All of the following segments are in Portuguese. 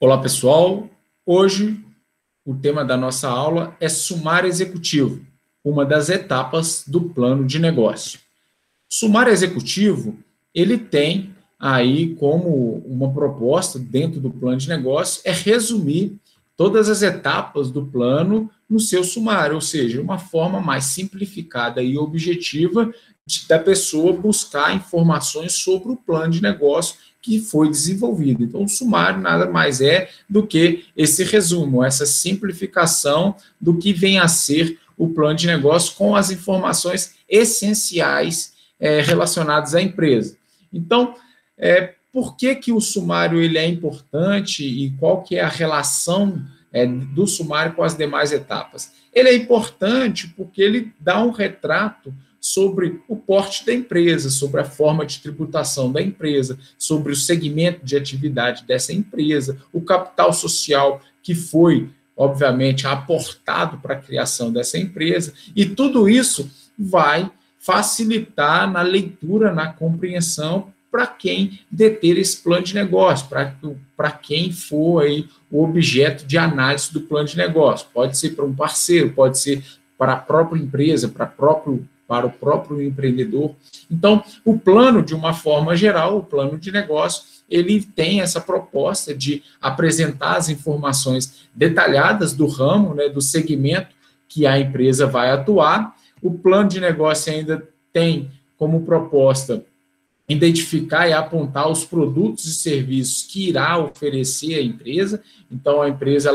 Olá, pessoal. Hoje, o tema da nossa aula é sumário executivo, uma das etapas do plano de negócio. Sumário executivo, ele tem aí como uma proposta dentro do plano de negócio é resumir todas as etapas do plano no seu sumário, ou seja, uma forma mais simplificada e objetiva da pessoa buscar informações sobre o plano de negócio que foi desenvolvido. Então, o sumário nada mais é do que esse resumo, essa simplificação do que vem a ser o plano de negócio com as informações essenciais relacionadas à empresa. Então, por que o sumário ele é importante e qual que é a relação do sumário com as demais etapas? Ele é importante porque ele dá um retrato sobre o porte da empresa, sobre a forma de tributação da empresa, sobre o segmento de atividade dessa empresa, o capital social que foi, obviamente, aportado para a criação dessa empresa, e tudo isso vai facilitar na leitura, na compreensão para quem deter esse plano de negócio, para quem for aí o objeto de análise do plano de negócio. Pode ser para um parceiro, pode ser para a própria empresa, para o próprio empreendedor. Então, o plano, de uma forma geral, o plano de negócio, ele tem essa proposta de apresentar as informações detalhadas do ramo, do segmento que a empresa vai atuar. O plano de negócio ainda tem como proposta identificar e apontar os produtos e serviços que irá oferecer a empresa. Então, a empresa,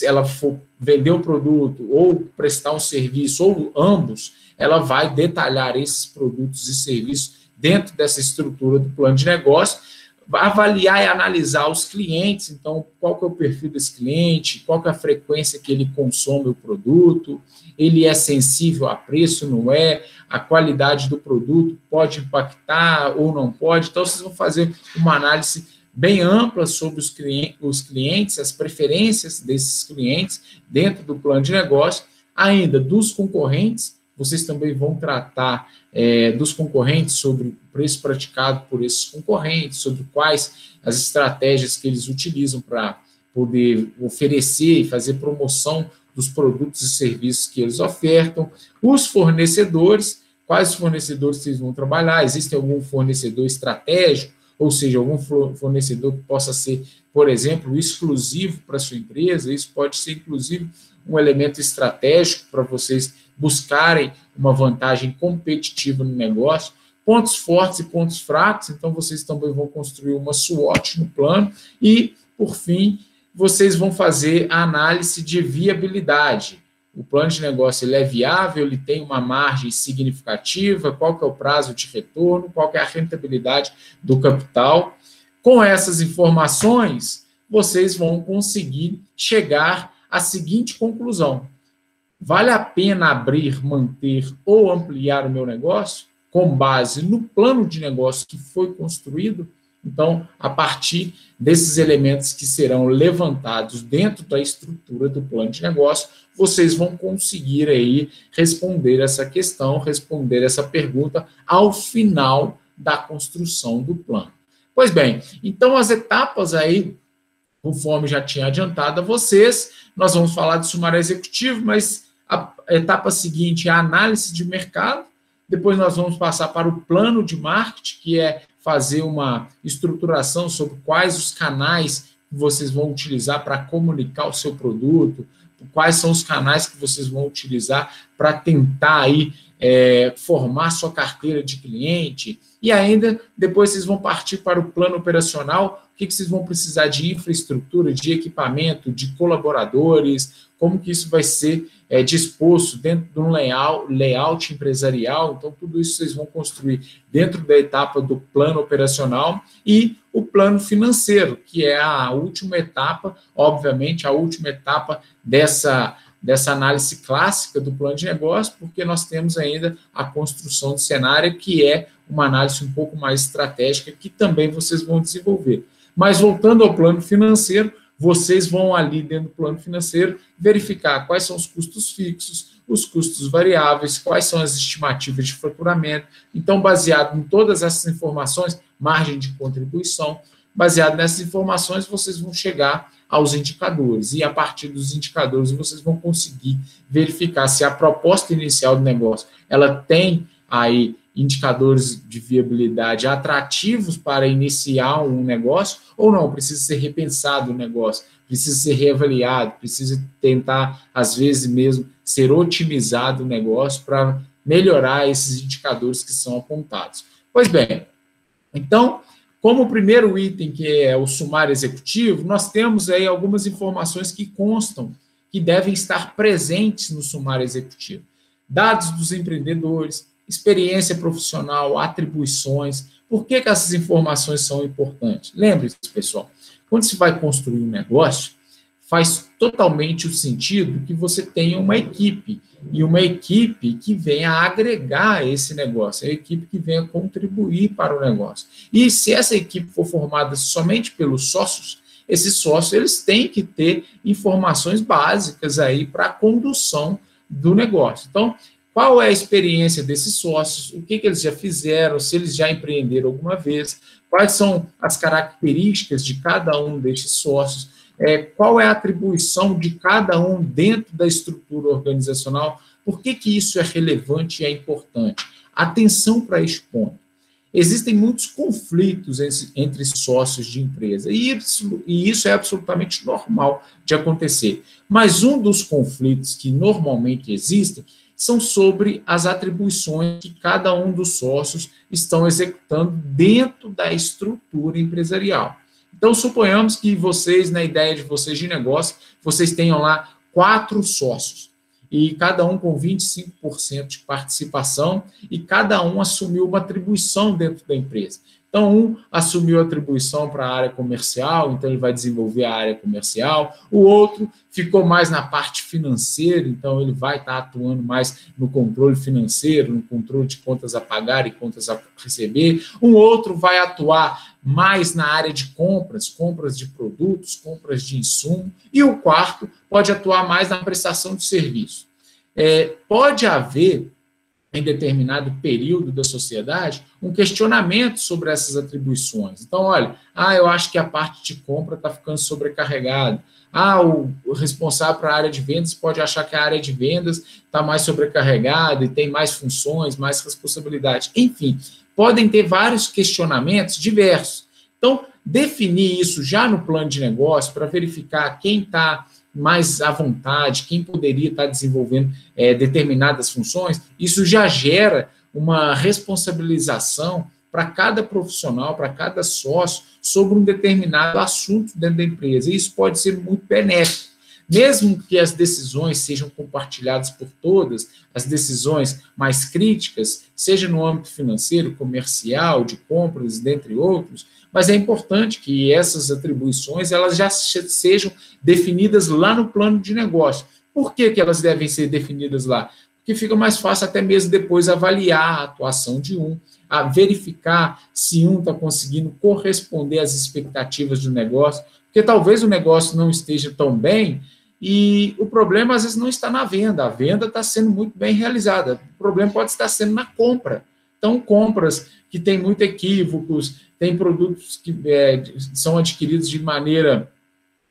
ela for vender um produto ou prestar um serviço, ou ambos, ela vai detalhar esses produtos e serviços dentro dessa estrutura do plano de negócio, avaliar e analisar os clientes, então, qual que é o perfil desse cliente, qual que é a frequência que ele consome o produto, ele é sensível a preço, não é, a qualidade do produto pode impactar ou não pode. Então, vocês vão fazer uma análise bem ampla sobre os clientes, as preferências desses clientes dentro do plano de negócio, ainda dos concorrentes. Vocês também vão tratar dos concorrentes, sobre o preço praticado por esses concorrentes, sobre quais as estratégias que eles utilizam para poder oferecer e fazer promoção dos produtos e serviços que eles ofertam, os fornecedores, quais fornecedores vocês vão trabalhar, existe algum fornecedor estratégico, ou seja, algum fornecedor que possa ser, por exemplo, exclusivo para a sua empresa. Isso pode ser, inclusive, um elemento estratégico para vocês buscarem uma vantagem competitiva no negócio, pontos fortes e pontos fracos. Então, vocês também vão construir uma SWOT no plano e, por fim, vocês vão fazer a análise de viabilidade. O plano de negócio ele é viável, ele tem uma margem significativa, qual que é o prazo de retorno, qual que é a rentabilidade do capital. Com essas informações, vocês vão conseguir chegar à seguinte conclusão: vale a pena abrir, manter ou ampliar o meu negócio com base no plano de negócio que foi construído? Então, a partir desses elementos que serão levantados dentro da estrutura do plano de negócio, vocês vão conseguir aí responder essa questão, responder essa pergunta ao final da construção do plano. Pois bem, então as etapas aí, conforme já tinha adiantado a vocês, nós vamos falar de sumário executivo, mas a etapa seguinte é a análise de mercado. Depois nós vamos passar para o plano de marketing, que é fazer uma estruturação sobre quais os canais que vocês vão utilizar para comunicar o seu produto, quais são os canais que vocês vão utilizar para tentar aí formar sua carteira de cliente. E ainda, depois vocês vão partir para o plano operacional, o que vocês vão precisar de infraestrutura, de equipamento, de colaboradores, como que isso vai ser disposto dentro de um layout empresarial. Então, tudo isso vocês vão construir dentro da etapa do plano operacional e o plano financeiro, que é a última etapa, obviamente, a última etapa dessa análise clássica do plano de negócio, porque nós temos ainda a construção de cenário, que é uma análise um pouco mais estratégica, que também vocês vão desenvolver. Mas, voltando ao plano financeiro, vocês vão ali dentro do plano financeiro verificar quais são os custos fixos, os custos variáveis, quais são as estimativas de faturamento. Então, baseado em todas essas informações, margem de contribuição, baseado nessas informações, vocês vão chegar aos indicadores, e a partir dos indicadores vocês vão conseguir verificar se a proposta inicial do negócio, ela tem aí indicadores de viabilidade atrativos para iniciar um negócio, ou não, precisa ser repensado o negócio, precisa ser reavaliado, precisa tentar, às vezes mesmo, ser otimizado o negócio para melhorar esses indicadores que são apontados. Pois bem, então, como o primeiro item, que é o sumário executivo, nós temos aí algumas informações que constam, que devem estar presentes no sumário executivo. Dados dos empreendedores, experiência profissional, atribuições. Por que essas informações são importantes? Lembre-se, pessoal, quando se vai construir um negócio, faz totalmente o sentido que você tenha uma equipe, e uma equipe que venha agregar esse negócio, a equipe que venha contribuir para o negócio. E se essa equipe for formada somente pelos sócios, esses sócios eles têm que ter informações básicas aí para a condução do negócio. Então, qual é a experiência desses sócios, o que eles já fizeram, se eles já empreenderam alguma vez, quais são as características de cada um desses sócios, qual é a atribuição de cada um dentro da estrutura organizacional, por que isso é relevante e é importante? Atenção para este ponto. Existem muitos conflitos entre sócios de empresa, e isso é absolutamente normal de acontecer. Mas um dos conflitos que normalmente existem são sobre as atribuições que cada um dos sócios estão executando dentro da estrutura empresarial. Então, suponhamos que vocês, na ideia de vocês de negócio, vocês tenham lá 4 sócios, e cada um com 25% de participação, e cada um assumiu uma atribuição dentro da empresa. Então, um assumiu a atribuição para a área comercial, então ele vai desenvolver a área comercial. O outro ficou mais na parte financeira, então ele vai estar atuando mais no controle financeiro, no controle de contas a pagar e contas a receber. Um outro vai atuar mais na área de compras, compras de produtos, compras de insumo. E o quarto pode atuar mais na prestação de serviço. Pode haver, em determinado período da sociedade, um questionamento sobre essas atribuições. Então, olha, eu acho que a parte de compra está ficando sobrecarregada. O responsável para a área de vendas pode achar que a área de vendas está mais sobrecarregada e tem mais funções, mais responsabilidade. Enfim, podem ter vários questionamentos diversos. Então, definir isso já no plano de negócio para verificar quem está mais à vontade, quem poderia estar desenvolvendo determinadas funções, isso já gera uma responsabilização para cada profissional, para cada sócio, sobre um determinado assunto dentro da empresa. E isso pode ser muito benéfico. Mesmo que as decisões sejam compartilhadas por todas, as decisões mais críticas, seja no âmbito financeiro, comercial, de compras, dentre outros, mas é importante que essas atribuições elas já sejam definidas lá no plano de negócio. Por que elas devem ser definidas lá? Porque fica mais fácil até mesmo depois avaliar a atuação de um, a verificar se um está conseguindo corresponder às expectativas do negócio, porque talvez o negócio não esteja tão bem e o problema às vezes não está na venda, a venda está sendo muito bem realizada, o problema pode estar sendo na compra. Então, compras que têm muito equívocos, tem produtos que são adquiridos de maneira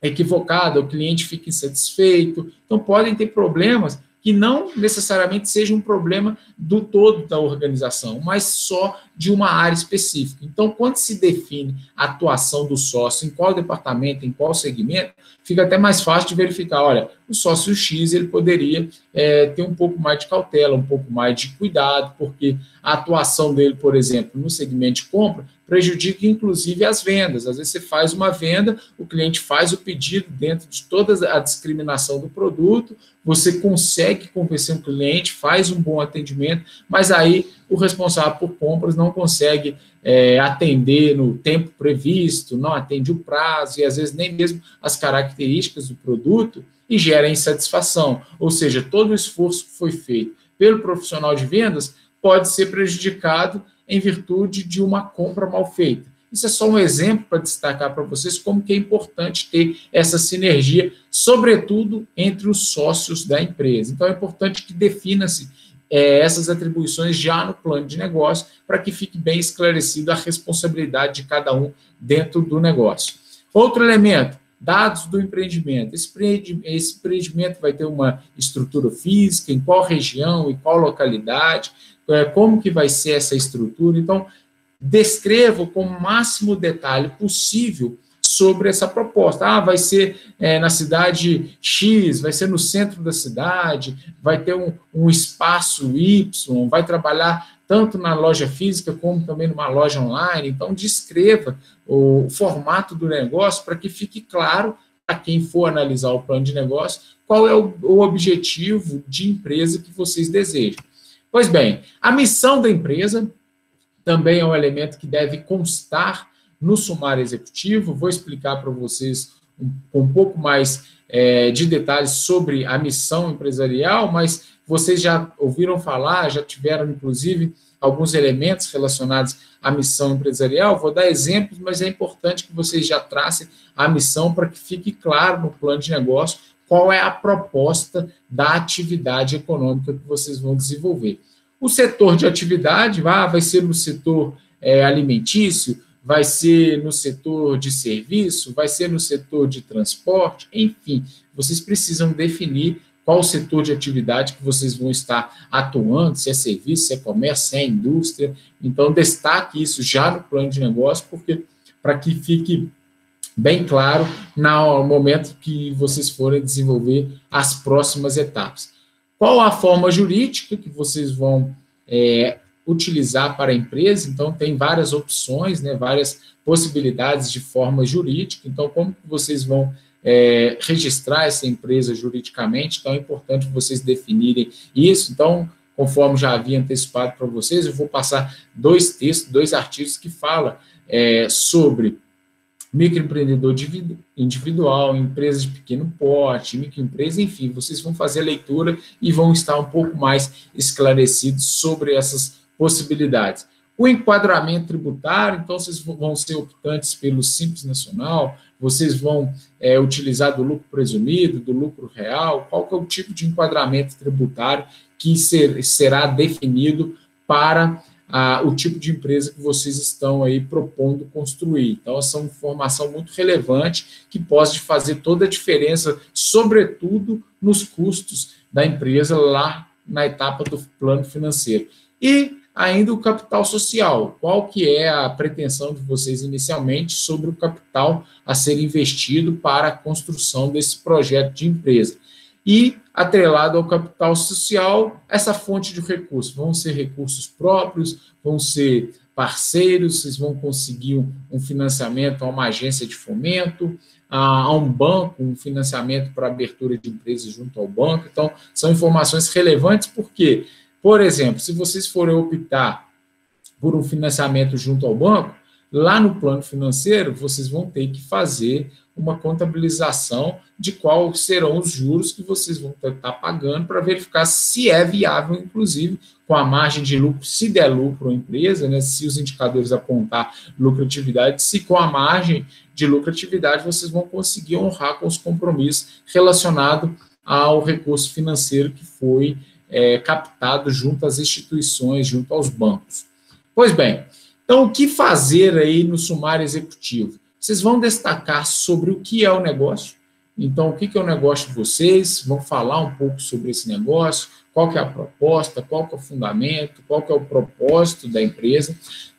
equivocada, o cliente fica insatisfeito, então podem ter problemas que não necessariamente seja um problema do todo da organização, mas só de uma área específica. Então, quando se define a atuação do sócio, em qual departamento, em qual segmento, fica até mais fácil de verificar, olha, o sócio X ele poderia ter um pouco mais de cautela, um pouco mais de cuidado, porque a atuação dele, por exemplo, no segmento de compra, prejudica inclusive as vendas. Às vezes você faz uma venda, o cliente faz o pedido dentro de toda a discriminação do produto, você consegue convencer o cliente, faz um bom atendimento, mas aí o responsável por compras não consegue atender no tempo previsto, não atende o prazo e às vezes nem mesmo as características do produto e gera insatisfação. Ou seja, todo o esforço que foi feito pelo profissional de vendas pode ser prejudicado em virtude de uma compra mal feita. Isso é só um exemplo para destacar para vocês como que é importante ter essa sinergia, sobretudo entre os sócios da empresa. Então, é importante que defina-se essas atribuições já no plano de negócio, para que fique bem esclarecido a responsabilidade de cada um dentro do negócio. Outro elemento, dados do empreendimento. Esse empreendimento vai ter uma estrutura física, em qual região, em qual localidade, como que vai ser essa estrutura. Então, descreva com o máximo detalhe possível sobre essa proposta. Vai ser na cidade X, vai ser no centro da cidade, vai ter um espaço Y, vai trabalhar tanto na loja física como também numa loja online. Então, descreva o formato do negócio para que fique claro para quem for analisar o plano de negócio qual é o objetivo de empresa que vocês desejam. Pois bem, a missão da empresa também é um elemento que deve constar no sumário executivo. Vou explicar para vocês um pouco mais de detalhes sobre a missão empresarial, mas vocês já ouviram falar, já tiveram, inclusive, alguns elementos relacionados à missão empresarial. Vou dar exemplos, mas é importante que vocês já tracem a missão para que fique claro no plano de negócio qual é a proposta da atividade econômica que vocês vão desenvolver. O setor de atividade vai ser no setor alimentício, vai ser no setor de serviço, vai ser no setor de transporte, enfim, vocês precisam definir qual o setor de atividade que vocês vão estar atuando, se é serviço, se é comércio, se é indústria. Então, destaque isso já no plano de negócio, porque para que fique bem claro no momento que vocês forem desenvolver as próximas etapas. Qual a forma jurídica que vocês vão utilizar para a empresa? Então, tem várias opções, várias possibilidades de forma jurídica. Então, como que vocês vão registrar essa empresa juridicamente? Então, é importante vocês definirem isso. Então, conforme já havia antecipado para vocês, eu vou passar dois textos, dois artigos que falam sobre microempreendedor individual, empresa de pequeno porte, microempresa, enfim, vocês vão fazer a leitura e vão estar um pouco mais esclarecidos sobre essas possibilidades. O enquadramento tributário, então, vocês vão ser optantes pelo Simples Nacional, vocês vão utilizar do lucro presumido, do lucro real, qual que é o tipo de enquadramento tributário que será definido para o tipo de empresa que vocês estão aí propondo construir. Então, essa é uma informação muito relevante que pode fazer toda a diferença, sobretudo nos custos da empresa lá na etapa do plano financeiro. E ainda o capital social, qual que é a pretensão de vocês inicialmente sobre o capital a ser investido para a construção desse projeto de empresa. E, atrelado ao capital social, essa fonte de recursos. Vão ser recursos próprios, vão ser parceiros, vocês vão conseguir um financiamento a uma agência de fomento, a um banco, um financiamento para abertura de empresas junto ao banco. Então, são informações relevantes porque, por exemplo, se vocês forem optar por um financiamento junto ao banco, lá no plano financeiro, vocês vão ter que fazer uma contabilização de quais serão os juros que vocês vão estar pagando para verificar se é viável, inclusive, com a margem de lucro, se der lucro à empresa, se os indicadores apontar lucratividade, se com a margem de lucratividade vocês vão conseguir honrar com os compromissos relacionados ao recurso financeiro que foi captado junto às instituições, junto aos bancos. Pois bem, então o que fazer aí no sumário executivo? Vocês vão destacar sobre o que é o negócio. Então, o que é o negócio de vocês? Vão falar um pouco sobre esse negócio, qual que é a proposta, qual que é o fundamento, qual que é o propósito da empresa,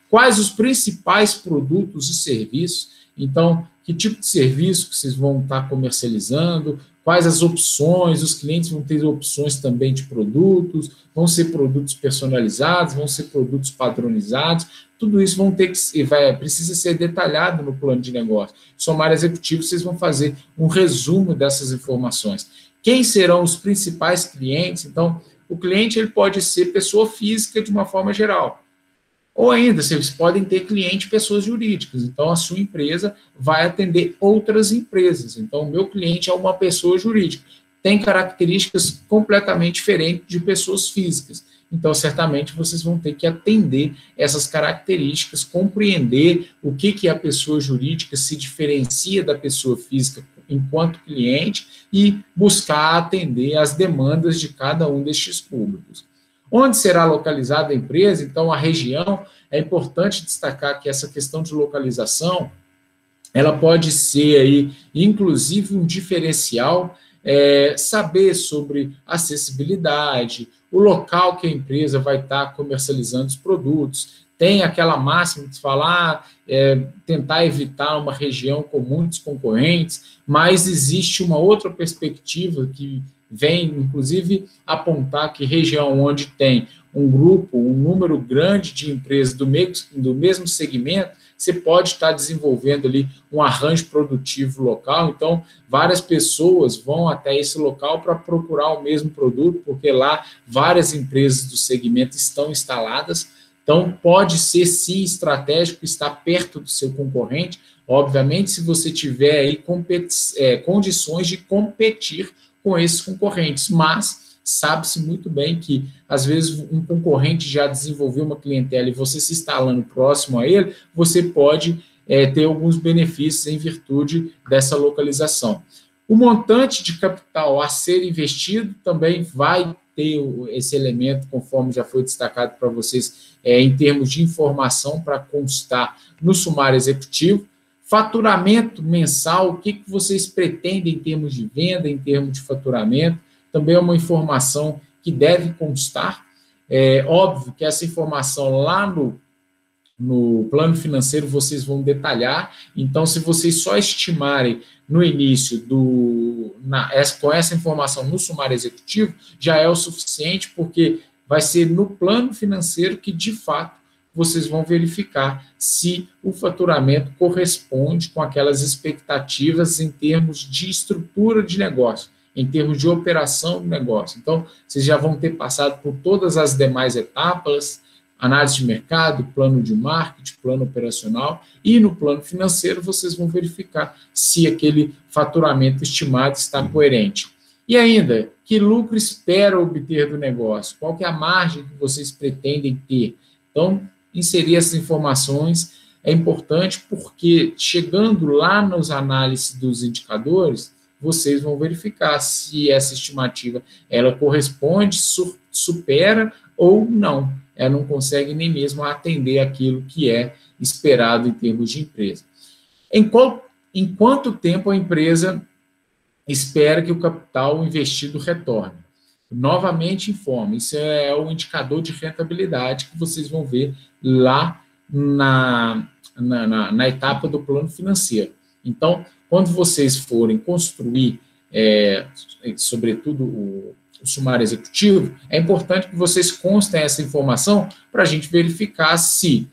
quais os principais produtos e serviços. Então, que tipo de serviço que vocês vão estar comercializando, quais as opções, os clientes vão ter opções também de produtos, vão ser produtos personalizados, vão ser produtos padronizados, tudo isso precisa ser detalhado no plano de negócio. Sumário executivo, vocês vão fazer um resumo dessas informações. Quem serão os principais clientes? Então, o cliente ele pode ser pessoa física de uma forma geral. Ou ainda, vocês podem ter cliente pessoas jurídicas. Então, a sua empresa vai atender outras empresas. Então, o meu cliente é uma pessoa jurídica. Tem características completamente diferentes de pessoas físicas. Então, certamente, vocês vão ter que atender essas características, compreender o que a pessoa jurídica se diferencia da pessoa física enquanto cliente e buscar atender as demandas de cada um destes públicos. Onde será localizada a empresa? Então, a região, é importante destacar que essa questão de localização, ela pode ser aí, inclusive, um diferencial, saber sobre acessibilidade, o local que a empresa vai estar comercializando os produtos. Tem aquela máxima de falar, tentar evitar uma região com muitos concorrentes, mas existe uma outra perspectiva que vem, inclusive, apontar que região onde tem um grupo, um número grande de empresas do mesmo segmento, você pode estar desenvolvendo ali um arranjo produtivo local. Então, várias pessoas vão até esse local para procurar o mesmo produto, porque lá várias empresas do segmento estão instaladas. Então, pode ser, sim, estratégico estar perto do seu concorrente, obviamente, se você tiver aí condições de competir com esses concorrentes, mas sabe-se muito bem que, às vezes, um concorrente já desenvolveu uma clientela e você se instalando próximo a ele, você pode ter alguns benefícios em virtude dessa localização. O montante de capital a ser investido também vai ter esse elemento, conforme já foi destacado para vocês, em termos de informação para constar no sumário executivo. Faturamento mensal, o que vocês pretendem em termos de venda, em termos de faturamento, também é uma informação que deve constar. É óbvio que essa informação lá no plano financeiro vocês vão detalhar, então se vocês só estimarem no início com essa informação no sumário executivo, já é o suficiente, porque vai ser no plano financeiro que, de fato, vocês vão verificar se o faturamento corresponde com aquelas expectativas em termos de estrutura de negócio, em termos de operação do negócio. Então, vocês já vão ter passado por todas as demais etapas, análise de mercado, plano de marketing, plano operacional, e no plano financeiro vocês vão verificar se aquele faturamento estimado está coerente. E ainda, que lucro espera obter do negócio? Qual que é a margem que vocês pretendem ter? Então, inserir essas informações é importante, porque chegando lá nas análises dos indicadores, vocês vão verificar se essa estimativa ela corresponde, supera ou não. Ela não consegue nem mesmo atender aquilo que é esperado em termos de empresa. Em quanto tempo a empresa espera que o capital investido retorne? Novamente informe, isso é o indicador de rentabilidade que vocês vão ver lá na etapa do plano financeiro. Então, quando vocês forem construir, sobretudo o sumário executivo, é importante que vocês constem essa informação para a gente verificar se,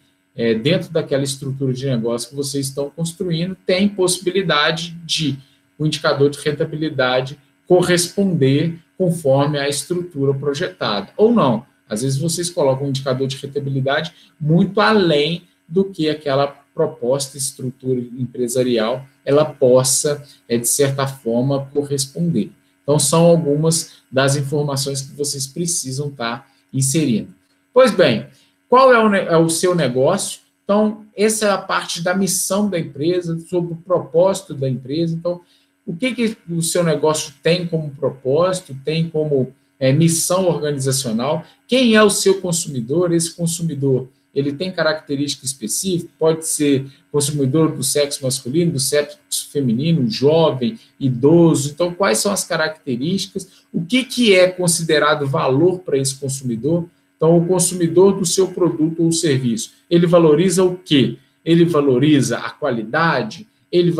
dentro daquela estrutura de negócio que vocês estão construindo, tem possibilidade de o indicador de rentabilidade corresponder conforme a estrutura projetada, ou não. Às vezes vocês colocam um indicador de rentabilidade muito além do que aquela proposta, estrutura empresarial, ela possa, de certa forma, corresponder. Então, são algumas das informações que vocês precisam estar inserindo. Pois bem, qual é o seu negócio? Então, essa é a parte da missão da empresa, sobre o propósito da empresa. Então, o que o seu negócio tem como propósito, tem como missão organizacional? Quem é o seu consumidor? Esse consumidor, ele tem característica específica? Pode ser consumidor do sexo masculino, do sexo feminino, jovem, idoso. Então, quais são as características? O que é considerado valor para esse consumidor? Então, o consumidor do seu produto ou serviço, ele valoriza o quê? Ele valoriza a qualidade? Ele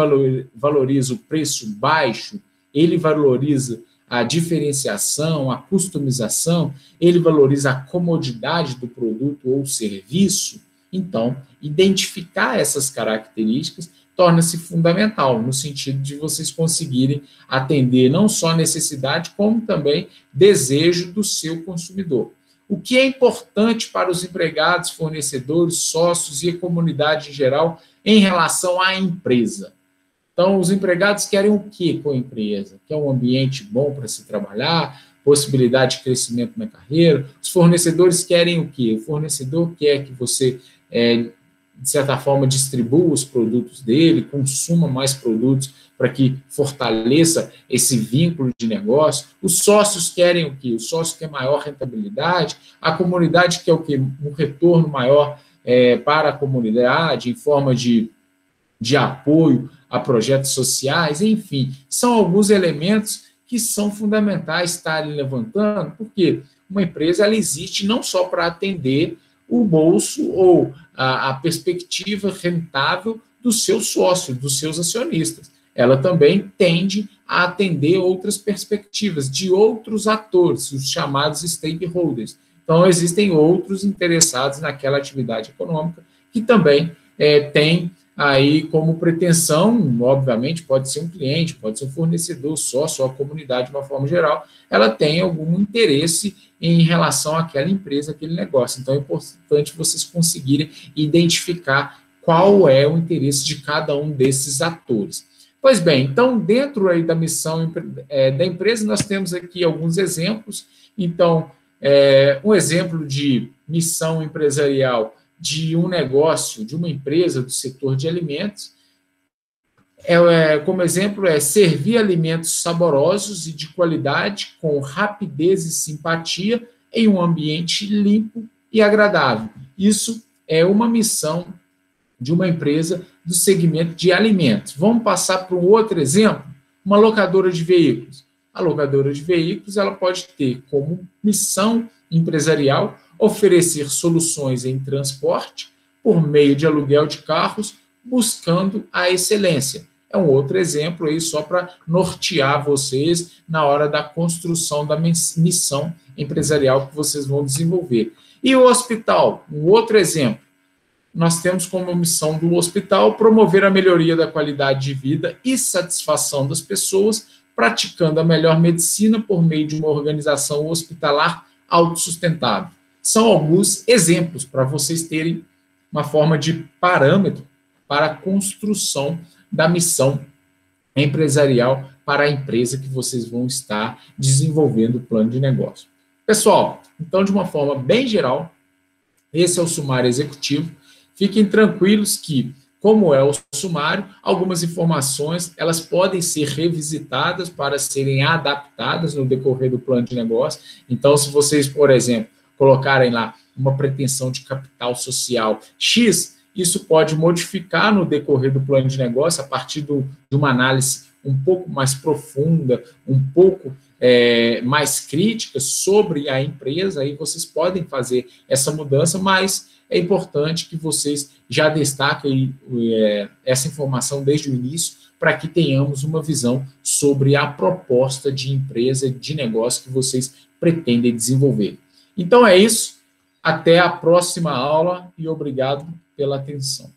valoriza o preço baixo? Ele valoriza a diferenciação, a customização? Ele valoriza a comodidade do produto ou serviço? Então, identificar essas características torna-se fundamental, no sentido de vocês conseguirem atender não só a necessidade, como também desejo do seu consumidor. O que é importante para os empregados, fornecedores, sócios e a comunidade em geral em relação à empresa? Então, os empregados querem o quê com a empresa? Quer um ambiente bom para se trabalhar, possibilidade de crescimento na carreira. Os fornecedores querem o quê? O fornecedor quer que você de certa forma, distribua os produtos dele, consuma mais produtos para que fortaleça esse vínculo de negócio. Os sócios querem o quê? Os sócios querem maior rentabilidade, a comunidade quer o quê? Um retorno maior para a comunidade, em forma de apoio a projetos sociais, enfim, são alguns elementos que são fundamentais estarem levantando, porque uma empresa ela existe não só para atender o bolso ou a perspectiva rentável do seu sócio, dos seus acionistas. Ela também tende a atender outras perspectivas de outros atores, os chamados stakeholders. Então, existem outros interessados naquela atividade econômica que também têm aí como pretensão, obviamente, pode ser um cliente, pode ser um fornecedor, sócio ou a comunidade de uma forma geral, ela tem algum interesse em relação àquela empresa, aquele negócio. Então, é importante vocês conseguirem identificar qual é o interesse de cada um desses atores. Pois bem, então, dentro aí da missão da empresa, nós temos aqui alguns exemplos. Então, um exemplo de missão empresarial de um negócio, de uma empresa do setor de alimentos, como exemplo, servir alimentos saborosos e de qualidade, com rapidez e simpatia, em um ambiente limpo e agradável. Isso é uma missão de uma empresa do segmento de alimentos. Vamos passar para um outro exemplo, uma locadora de veículos. A locadora de veículos ela pode ter como missão empresarial oferecer soluções em transporte por meio de aluguel de carros, buscando a excelência. É um outro exemplo aí só para nortear vocês na hora da construção da missão empresarial que vocês vão desenvolver. E o hospital, um outro exemplo. Nós temos como missão do hospital promover a melhoria da qualidade de vida e satisfação das pessoas, praticando a melhor medicina por meio de uma organização hospitalar autossustentável. São alguns exemplos para vocês terem uma forma de parâmetro para a construção da missão empresarial para a empresa que vocês vão estar desenvolvendo o plano de negócio. Pessoal, então, de uma forma bem geral, esse é o sumário executivo. Fiquem tranquilos que, como é o sumário, algumas informações elas podem ser revisitadas para serem adaptadas no decorrer do plano de negócio. Então, se vocês, por exemplo, colocarem lá uma pretensão de capital social X, isso pode modificar no decorrer do plano de negócio a partir de uma análise um pouco mais profunda, um pouco mais crítica sobre a empresa, aí vocês podem fazer essa mudança, mas é importante que vocês já destaquem essa informação desde o início para que tenhamos uma visão sobre a proposta de empresa, de negócio que vocês pretendem desenvolver. Então é isso, até a próxima aula e obrigado pela atenção.